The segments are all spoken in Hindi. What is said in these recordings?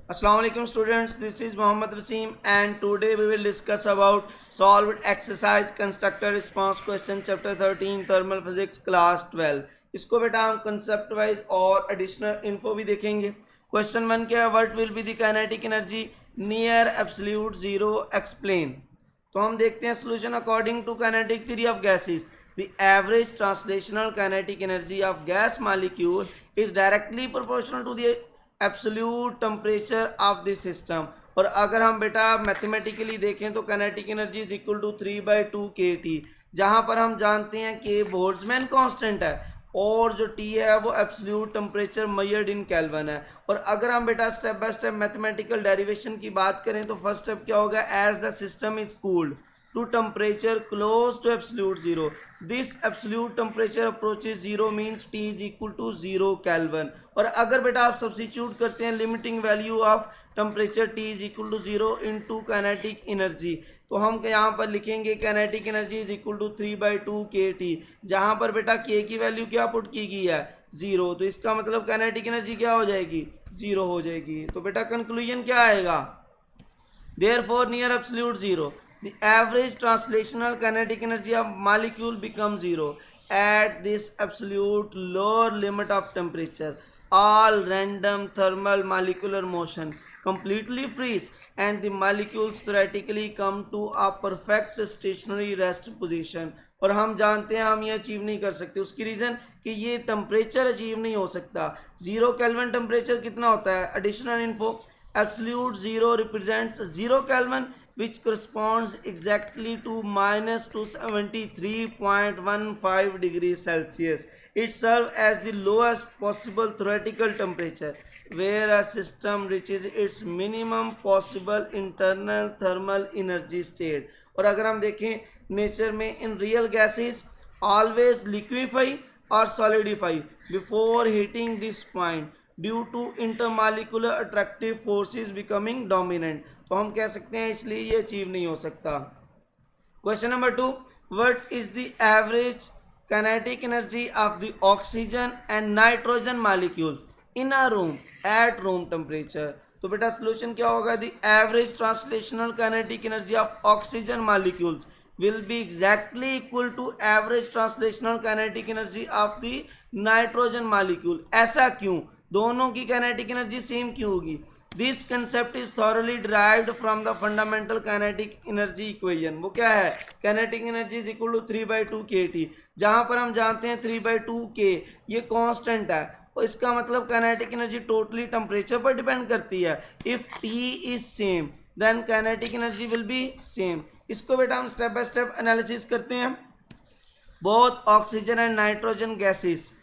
Assalamu alaikum students, this is Mohammad Wasim and today we will discuss about solved exercise constructor response question chapter 13 thermal physics class 12। इसको बेटा हम concept wise और additional info भी देखेंगे। क्वेश्चन 1 क्या है, what will be the kinetic energy near absolute zero, explain. तो हम देखते हैं solution according to kinetic theory of gases the average translational kinetic energy of gas molecule is directly proportional to the absolute temperature of the system. और अगर हम बेटा मैथमेटिकली देखें तो kinetic energy is equal to 3/2 kT, जहाँ पर हम जानते हैं कि बोल्ट्जमैन कांस्टेंट है और जो T है वो absolute temperature measured in kelvin है। और अगर हम बेटा step by step mathematical derivation की बात करें तो फर्स्ट स्टेप क्या होगा, as the system is cooled to temperature close to absolute zero, this absolute temperature approaches zero means T is equal to 0 Kelvin। और अगर बेटा आप सब्स्टिट्यूट करते हैं limiting value of temperature T is equal to 0 into kinetic energy, तो हम यहाँ पर लिखेंगे kinetic energy is equal to 3/2 kT, जहाँ पर बेटा K की वैल्यू क्या पुट की गई है, 0। तो इसका मतलब काइनेटिक एनर्जी क्या हो जाएगी, 0 हो जाएगी। तो बेटा कंक्लूजन क्या आएगा, therefore near absolute zero the average translational kinetic energy of molecule becomes zero at this absolute lower limit of temperature। All random thermal molecular motion completely freeze and the molecules theoretically come to a perfect stationary rest position। और हम जानते हैं हम ये अचीव नहीं कर सकते, उसकी रीज़न कि ये टेम्परेचर अचीव नहीं हो सकता। 0 केल्विन टेम्परेचर कितना होता है, additional info, absolute zero represents 0 Kelvin which corresponds exactly to minus 273.15 degrees Celsius। It serves as the lowest possible theoretical temperature where a system reaches its minimum possible internal thermal energy state। और अगर हम देखें नेचर में in real gases always liquefy or solidify before hitting this point due to intermolecular attractive forces becoming dominant. तो हम कह सकते हैं इसलिए ये अचीव नहीं हो सकता। Question number 2, what is the average kinetic energy of the oxygen and nitrogen molecules in a room at room temperature. तो बेटा सोल्यूशन क्या होगा, the average translational kinetic energy of oxygen molecules will be exactly equal to average translational kinetic energy of the nitrogen molecule। ऐसा क्यों, दोनों की काइनेटिक एनर्जी सेम क्यों होगी। This concept is thoroughly derived from the fundamental kinetic energy equation. वो क्या है, kinetic energy is equal to 3/2 kT, जहाँ पर हम जानते हैं 3/2 K ये कांस्टेंट है और इसका मतलब काइनेटिक एनर्जी टोटली टेम्परेचर पर डिपेंड करती है। If T is same then kinetic energy will be same. इसको बेटा हम स्टेप बाय स्टेप एनालिसिस करते हैं। Both oxygen and nitrogen gases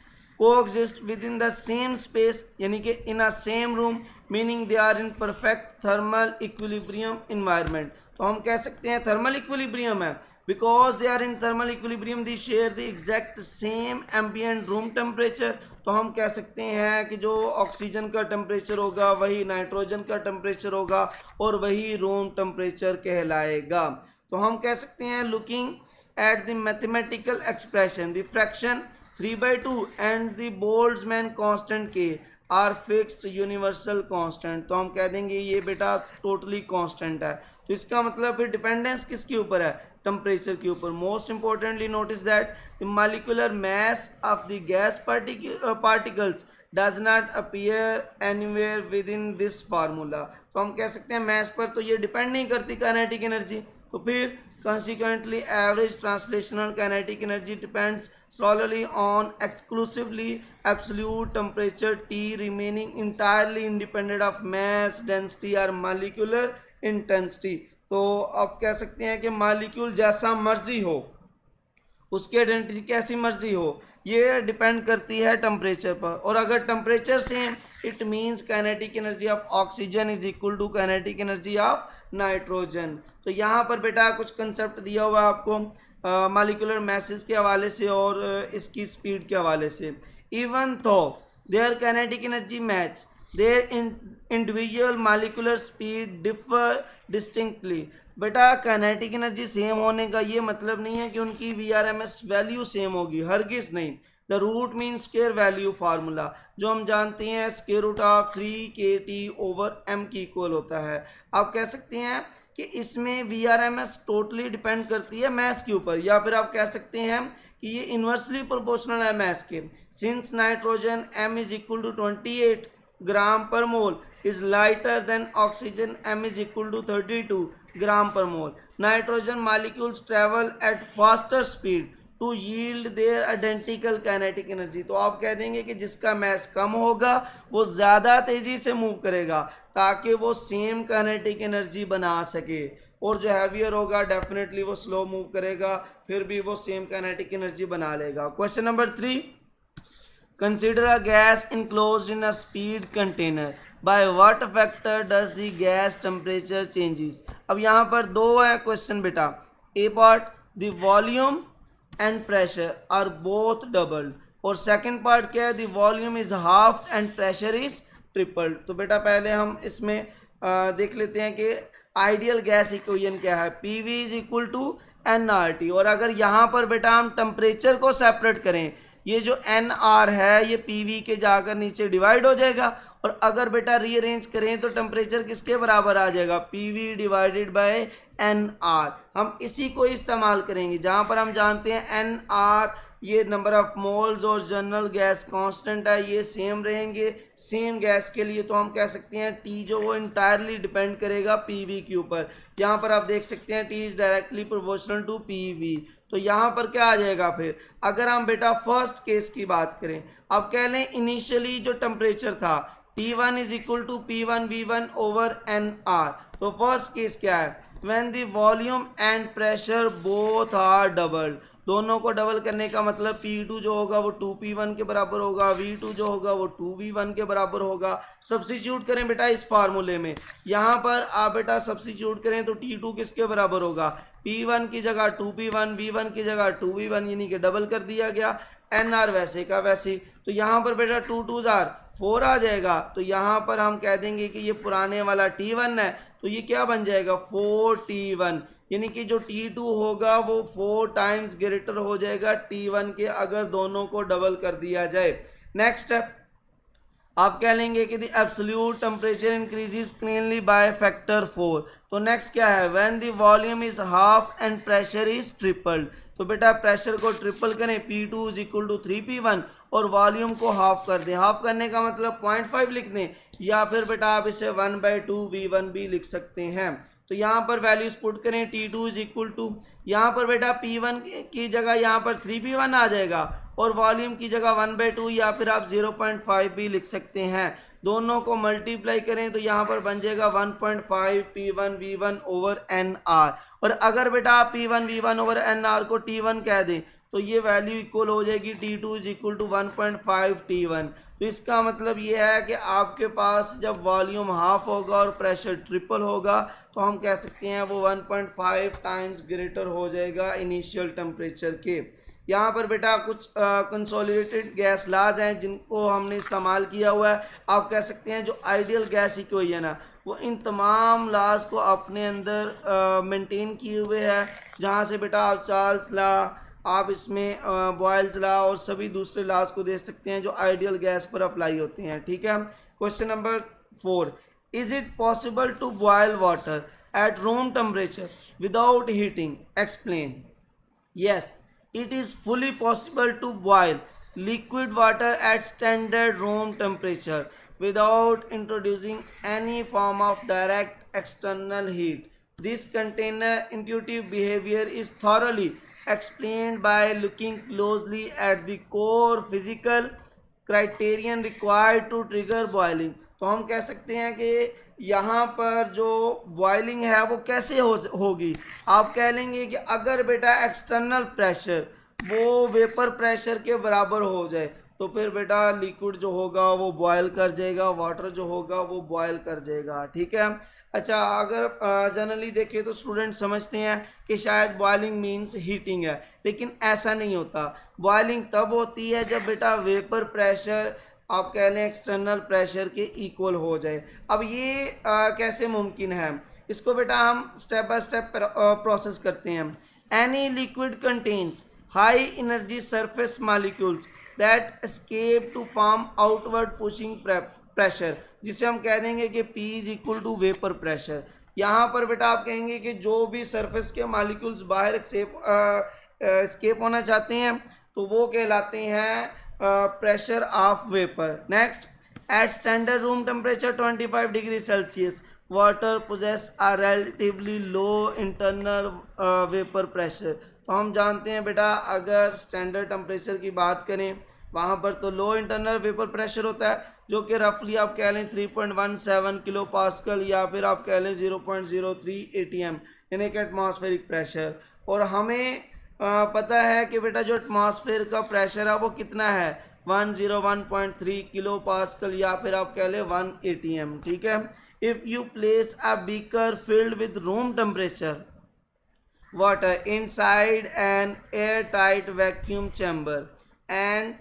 coexist within the same space, यानी कि in a same room, meaning they are in perfect thermal equilibrium environment. तो हम कह सकते हैं थर्मल इक्विलिब्रियम है, because they are in thermal equilibrium they share the exact same ambient room temperature. तो हम कह सकते हैं कि जो ऑक्सीजन का टेम्परेचर होगा वही नाइट्रोजन का टेम्परेचर होगा और वही रूम टेम्परेचर कहलाएगा। तो हम कह सकते हैं looking at the mathematical expression the fraction 3/2 and the Boltzmann constant के आर फिक्स्ड यूनिवर्सल कांस्टेंट। तो हम कह देंगे ये बेटा टोटली कांस्टेंट है। तो इसका मतलब फिर डिपेंडेंस किसके ऊपर है, टेम्परेचर के ऊपर। Most importantly notice that the molecular mass of the gas particles does not appear anywhere with in this formula. तो हम कह सकते हैं मैस पर तो ये डिपेंड नहीं करती काइनेटिक एनर्जी। तो फिर consequently average translational kinetic energy depends solely on exclusively absolute temperature T remaining entirely independent of mass density or molecular intensity। तो आप कह सकते हैं कि मॉलिक्यूल जैसा मर्जी हो, उसकी आइडेंटिटी कैसी मर्जी हो, ये डिपेंड करती है टेम्परेचर पर। और अगर temperature same it means kinetic energy of oxygen is equal to kinetic energy of nitrogen. तो यहाँ पर बेटा कुछ कंसेप्ट दिया हुआ है आपको मॉलिक्यूलर मैसेज के हवाले से और इसकी स्पीड के हवाले से। Even though their kinetic energy match their individual molecular speed differ distinctly. बेटा काइनेटिक एनर्जी सेम होने का ये मतलब नहीं है कि उनकी VRMS वैल्यू सेम होगी, हरगिज़ नहीं। The root mean square value formula, जो हम जानते हैं स्क्वायर रूट ऑफ 3kt/m की इक्वल होता है। आप कह सकते हैं कि इसमें VRMS टोटली डिपेंड करती है मैस के ऊपर, या फिर आप कह सकते हैं कि ये इन्वर्सली प्रोपोर्शनल है मैस के। Since nitrogen m is equal to 28 gram per mole is lighter than oxygen m is equal to 32 gram per mole. Nitrogen molecules travel at faster speed to yield their identical kinetic energy. तो आप कह देंगे कि जिसका मैस कम होगा वो ज़्यादा तेज़ी से मूव करेगा ताकि वो सेम काइनेटिक एनर्जी बना सके, और जो हैवियर होगा डेफिनेटली वो स्लो मूव करेगा, फिर भी वो सेम काइनेटिक एनर्जी बना लेगा। Question number 3, consider a gas enclosed in a speed container. By what factor does the gas temperature changes? अब यहाँ पर दो है क्वेश्चन बेटा। A part, the volume and pressure are both doubled, और सेकंड पार्ट क्या है, the volume is half and pressure is tripled। तो बेटा पहले हम इसमें देख लेते हैं कि आइडियल गैस इक्वेशन क्या है। PV is equal to nRT, और अगर यहाँ पर बेटा हम टेम्परेचर को सेपरेट करें, ये जो nR है ये PV के जाकर नीचे डिवाइड हो जाएगा, और अगर बेटा रीअरेंज करें तो टेम्परेचर किसके बराबर आ जाएगा, PV डिवाइडेड बाय nR। हम इसी को इस्तेमाल करेंगे जहाँ पर हम जानते हैं nR ये नंबर ऑफ मोल्स और जनरल गैस कांस्टेंट है, ये सेम रहेंगे सेम गैस के लिए। तो हम कह सकते हैं T जो वो इंटायरली डिपेंड करेगा PV के ऊपर। यहाँ पर आप देख सकते हैं T is directly proportional to PV। तो यहाँ पर क्या आ जाएगा फिर, अगर हम बेटा फर्स्ट केस की बात करें, अब कह लें इनिशियली जो टेम्परेचर था T1 is equal to P1V1/nR। तो फर्स्ट केस क्या है, when the volume and pressure both are doubled, दोनों को डबल करने का मतलब P2 जो होगा वो 2P1 के बराबर होगा, V2 जो होगा वो 2V1 के बराबर होगा। सब्स्टिट्यूट करें बेटा इस फार्मूले में, यहाँ पर आप बेटा सब्स्टिट्यूट करें तो T2 किसके बराबर होगा, P1 की जगह 2P1, V1 की जगह 2V1, यानी कि डबल कर दिया गया। nR वैसे का वैसे, तो यहाँ पर बेटा 2 2s are 4 आ जाएगा। तो यहाँ पर हम कह देंगे कि ये पुराने वाला T1 है, तो ये क्या बन जाएगा 4T1, यानी कि जो T2 होगा वो 4 टाइम्स ग्रेटर हो जाएगा T1 के अगर दोनों को डबल कर दिया जाए। नेक्स्ट है, आप कह लेंगे कि the absolute temperature increases cleanly by factor 4। तो नेक्स्ट क्या है, when the volume is half and pressure is tripled. तो बेटा प्रेशर को ट्रिपल करें, P2 is equal to 3P1 और वॉल्यूम को हाफ कर दें। हाफ करने का मतलब 0.5 लिख दें, या फिर बेटा आप इसे 1/2V1 भी लिख सकते हैं। तो यहाँ पर वैल्यूज पुट करें, T2 इज इक्वल टू, यहाँ पर बेटा P1 की जगह यहाँ पर 3P1 आ जाएगा, और वॉल्यूम की जगह 1/2 या फिर आप 0.5 भी लिख सकते हैं। दोनों को मल्टीप्लाई करें तो यहाँ पर बन जाएगा 1.5 P1V1/nR। और अगर बेटा आप P1V1/nR को T1 कह दें तो ये वैल्यू इक्वल हो जाएगी T2 is equal to 1.5 T1। तो इसका मतलब ये है कि आपके पास जब वॉल्यूम हाफ होगा और प्रेशर ट्रिपल होगा तो हम कह सकते हैं वो 1.5 टाइम्स ग्रेटर हो जाएगा इनिशियल टेम्परेचर के। यहाँ पर बेटा कुछ कंसोलिडेटेड गैस लाज हैं जिनको हमने इस्तेमाल किया हुआ है। आप कह सकते हैं जो आइडियल गैस इक्वेशन है वो इन तमाम लाज को अपने अंदर मेंटेन किए हुए है, जहाँ से बेटा आप चार्ल्स ला, आप इसमें बॉयल्स ला और सभी दूसरे लाज को देख सकते हैं जो आइडियल गैस पर अप्लाई होते हैं। ठीक है। Question number 4, is it possible to boil water at room temperature without heating? Explain. Yes, it is fully possible to boil liquid water at standard room temperature without introducing any form of direct external heat. This container intuitive behavior is thoroughly explained by looking closely at the core physical criterion required to trigger boiling. तो हम कह सकते हैं कि यहाँ पर जो बॉइलिंग है वो कैसे होगी। आप कह लेंगे कि अगर बेटा एक्सटर्नल प्रेशर वो वेपर प्रेशर के बराबर हो जाए तो फिर बेटा लिक्विड जो होगा वो बॉयल कर जाएगा, वाटर जो होगा वो बॉयल कर जाएगा। ठीक है। अच्छा, अगर जनरली देखें तो स्टूडेंट समझते हैं कि शायद बॉइलिंग मीन्स हीटिंग है, लेकिन ऐसा नहीं होता। बॉइलिंग तब होती है जब बेटा वेपर प्रेशर आप कह लें एक्सटर्नल प्रेशर के इक्वल हो जाए। अब ये कैसे मुमकिन है, इसको बेटा हम स्टेप बाय स्टेप प्रोसेस करते हैं। Any liquid contains high energy surface molecules that escape to form outward pushing pressure, जिसे हम कह देंगे कि P is equal to vapour pressure. यहाँ पर बेटा आप कहेंगे कि जो भी सरफेस के मॉलिक्यूल्स बाहर escape होना चाहते हैं तो वो कहलाते हैं pressure of vapour. Next, at standard room temperature 25 degree Celsius, water possess a relatively low internal vapor pressure। तो हम जानते हैं बेटा अगर स्टैंडर्ड टेम्परेचर की बात करें वहाँ पर तो लो इंटरनल वेपर प्रेशर होता है जो कि रफली आप कह लें 3.17 किलो पास्कल या फिर आप कह लें 0.03 ATM यानी कि एटमॉस्फेरिक प्रेशर। और हमें पता है कि बेटा जो एटमॉस्फेयर का प्रेशर है वो कितना है 101.3 किलो पास्कल या फिर आप कह लें 1 ATM। ठीक है। If you place a beaker filled with room temperature water inside an airtight vacuum chamber and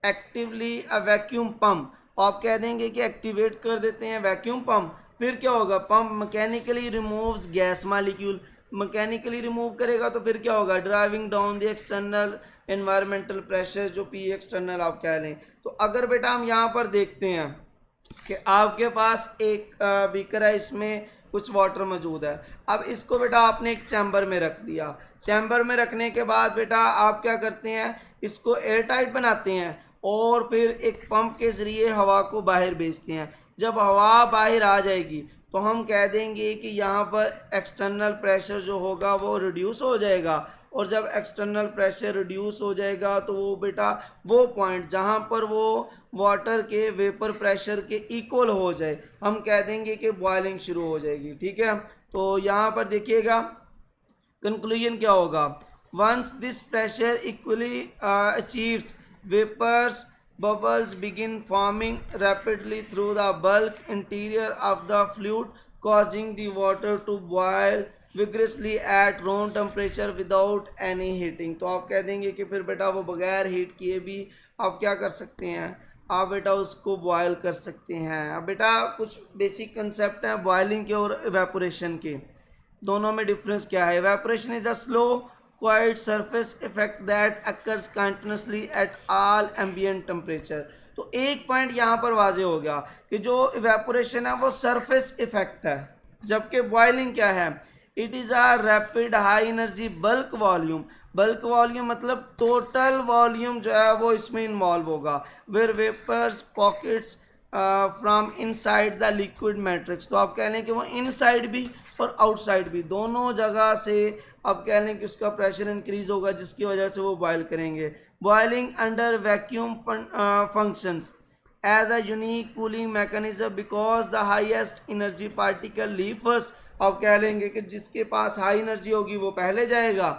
actively a vacuum pump, आप कह देंगे कि एक्टिवेट कर देते हैं वैक्यूम पंप, फिर क्या होगा pump mechanically removes gas molecule, mechanically remove करेगा तो फिर क्या होगा driving down the external environmental pressure जो पी एक्सटर्नल आप कह लें। तो अगर बेटा हम यहाँ पर देखते हैं कि आपके पास एक बीकर है, इसमें कुछ वाटर मौजूद है। अब इसको बेटा आपने एक चैम्बर में रख दिया, चैम्बर में रखने के बाद बेटा आप क्या करते हैं इसको एयर टाइट बनाते हैं और फिर एक पंप के ज़रिए हवा को बाहर भेजते हैं। जब हवा बाहर आ जाएगी तो हम कह देंगे कि यहाँ पर एक्सटर्नल प्रेशर जो होगा वो रिड्यूस हो जाएगा, और जब एक्सटर्नल प्रेशर रिड्यूस हो जाएगा तो वो बेटा वो पॉइंट जहाँ पर वो वाटर के वेपर प्रेशर के इक्वल हो जाए हम कह देंगे कि बॉइलिंग शुरू हो जाएगी। ठीक है। तो यहाँ पर देखिएगा कंक्लूजन क्या होगा, once this pressure equally achieves vapours bubbles begin forming rapidly through the bulk interior of the fluid, causing the water to boil vigorously at room temperature without any heating। तो आप कह देंगे कि फिर बेटा वो बगैर हीट किए भी आप क्या कर सकते हैं, आप बेटा उसको बॉयल कर सकते हैं। अब बेटा कुछ बेसिक कंसेप्ट हैं बॉयलिंग के और इवेपोरेशन के, दोनों में डिफरेंस क्या है। Evaporation is a slow quiet surface effect that occurs continuously at all ambient temperature। तो एक पॉइंट यहाँ पर वाजे हो गया कि जो इवेपोरेशन है वो सरफेस इफेक्ट है, जबकि बॉइलिंग क्या है it is a rapid high energy bulk volume. Bulk volume मतलब टोटल वॉल्यूम जो है वो इसमें इन्वॉल्व होगा, where vapours pockets from inside the liquid matrix. तो आप कह लें कि वो इनसाइड भी और आउटसाइड भी दोनों जगह से अब कह लें कि उसका प्रेशर इंक्रीज होगा जिसकी वजह से वो बॉयल करेंगे। Boiling under vacuum functions as a unique cooling mechanism because the highest energy particle leave first. अब कह लेंगे कि जिसके पास हाई एनर्जी होगी वो पहले जाएगा,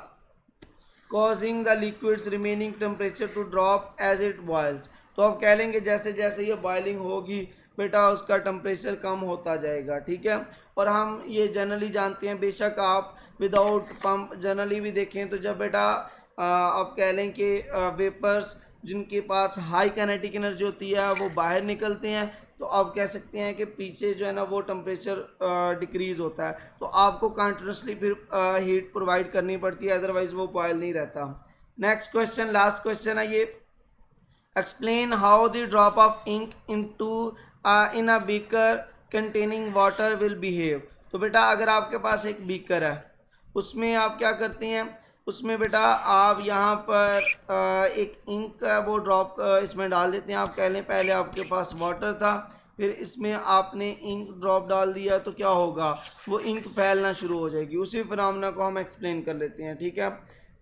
causing the liquid's remaining temperature to drop as it boils. तो अब कह लेंगे जैसे जैसे ये बॉयलिंग होगी बेटा उसका टेम्परेचर कम होता जाएगा। ठीक है। और हम ये जनरली जानते हैं, बेशक आप विदाउट पंप जनरली भी देखें तो जब बेटा आप कह लें कि वेपर्स जिनके पास हाई काइनेटिक एनर्जी होती है वो बाहर निकलते हैं तो आप कह सकते हैं कि पीछे जो है ना वो टेम्परेचर डिक्रीज होता है, तो आपको कंटिन्यूसली फिर हीट प्रोवाइड करनी पड़ती है, अदरवाइज वो बॉयल नहीं रहता। नेक्स्ट क्वेश्चन, लास्ट क्वेश्चन है ये, explain how the drop of ink in a beaker containing water will behave. तो बेटा अगर आपके पास एक बीकर है उसमें आप क्या करते हैं, उसमें बेटा आप यहाँ पर एक इंक का वो ड्रॉप इसमें डाल देते हैं। आप कह लें पहले आपके पास वाटर था फिर इसमें आपने इंक ड्रॉप डाल दिया तो क्या होगा वो इंक फैलना शुरू हो जाएगी। उसी फिनोमेना को हम एक्सप्लेन कर लेते हैं। ठीक है।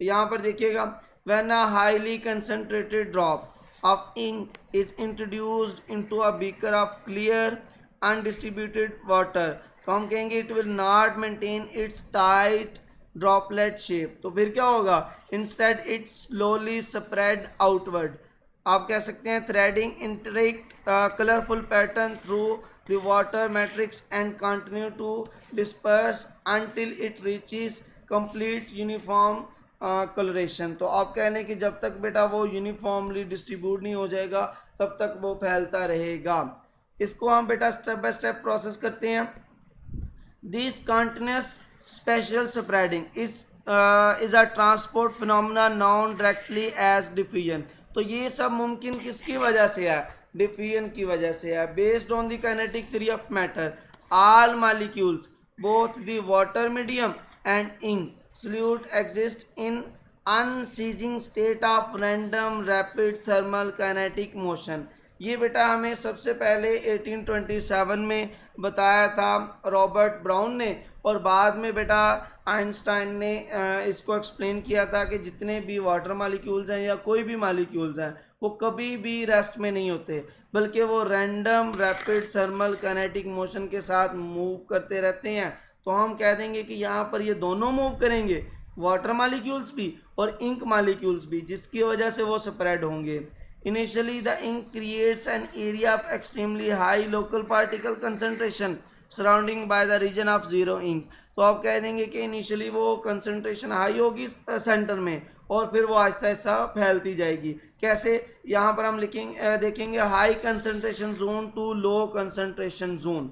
यहाँ पर देखिएगा, when a highly concentrated drop of ink is introduced into a beaker of clear undistributed water, तो हम कहेंगे it will not maintain its tight droplet shape। तो फिर क्या होगा, instead it slowly spread outward। आप कह सकते हैं threading intricate colorful pattern through the water matrix and continue to disperse until it reaches complete uniform colouration. तो आप कह लें कि जब तक बेटा वो यूनिफॉर्मली डिस्ट्रीब्यूट नहीं हो जाएगा तब तक वो फैलता रहेगा। इसको हम बेटा स्टेप बाय स्टेप प्रोसेस करते हैं। This continuous special spreading is is a transport phenomena known directly as diffusion. तो ये सब मुमकिन किसकी वजह से है? डिफ्यूजन की वजह से है। Based on the kinetic theory of matter, all molecules, both the water medium and ink solute, exist in unceasing state of random rapid thermal kinetic motion। ये बेटा हमें सबसे पहले 1827 में बताया था रॉबर्ट ब्राउन ने, और बाद में बेटा आइंस्टाइन ने इसको एक्सप्लेन किया था कि जितने भी वाटर मालिक्यूल्स हैं या कोई भी मालिक्यूल्स हैं वो कभी भी रेस्ट में नहीं होते, बल्कि वो random rapid thermal kinetic motion के साथ मूव करते रहते हैं। तो हम कह देंगे कि यहाँ पर ये दोनों मूव करेंगे, वाटर मालिक्यूल्स भी और इंक मालिक्यूल्स भी, जिसकी वजह से वो स्प्रेड होंगे। Initially the ink creates an area of extremely high local particle concentration surrounding by the region of zero ink. तो आप कह देंगे कि इनिशियली वो कंसंट्रेशन हाई होगी सेंटर में, और फिर वो आहिस्ता आहिस्ता फैलती जाएगी। कैसे? यहाँ पर हम लिखेंगे, देखेंगे high concentration zone to low concentration zone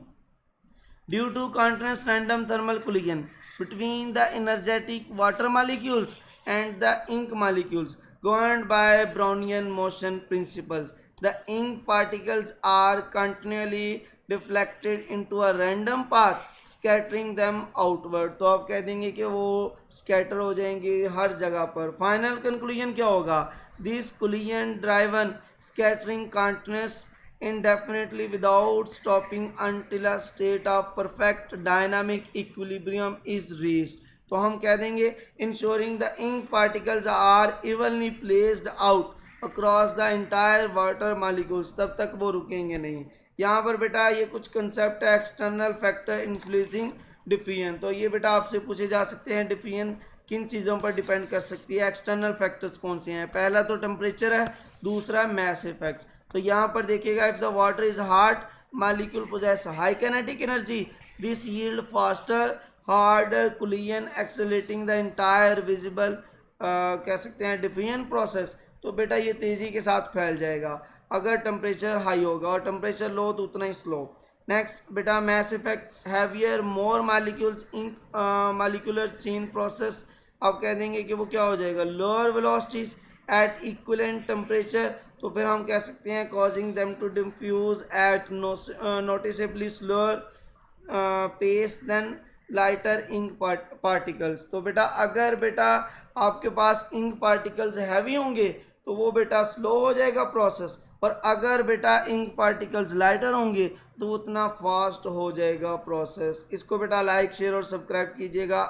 due to continuous random thermal collision between the energetic water molecules and the ink molecules governed by Brownian motion principles. The ink particles are continually deflected into a random path, scattering them outward। तो आप कह देंगे कि वो स्कैटर हो जाएंगे हर जगह पर। फाइनल कंक्लूजन क्या होगा? This collision driven scattering continuous indefinitely without stopping until a state of perfect dynamic equilibrium is reached। तो हम कह देंगे ensuring the ink particles are evenly placed out across the entire water molecules, तब तक वो रुकेंगे नहीं। यहाँ पर बेटा ये कुछ कंसेप्ट है एक्सटर्नल फैक्टर इन्फ्लुएंसिंग डिफ्यूजन। तो ये बेटा आपसे पूछे जा सकते हैं डिफ्यूजन किन चीज़ों पर डिपेंड कर सकती है, एक्सटर्नल फैक्टर्स कौन से हैं? पहला तो टेम्परेचर है, दूसरा मैस इफेक्ट। तो यहाँ पर देखिएगा, if the water is hot molecule possess high kinetic energy, this yield faster harder collision accelerating the entire visible कह सकते हैं डिफ्यूजन प्रोसेस। तो बेटा ये तेज़ी के साथ फैल जाएगा अगर टेम्परेचर हाई होगा, और टेम्परेचर लो तो उतना ही स्लो। नेक्स्ट बेटा mass effect, heavier more molecules ink molecular chain process. आप कह देंगे कि वो क्या हो जाएगा? Lower velocities at equivalent temperature. तो फिर हम कह सकते हैं causing them to diffuse at noticeably slower pace than lighter ink particles. तो बेटा अगर बेटा आपके पास इंक पार्टिकल्स हैवी होंगे तो वो बेटा स्लो हो जाएगा प्रोसेस, और अगर बेटा इंक पार्टिकल्स लाइटर होंगे तो उतना फास्ट हो जाएगा प्रोसेस। इसको बेटा लाइक शेयर और सब्सक्राइब कीजिएगा।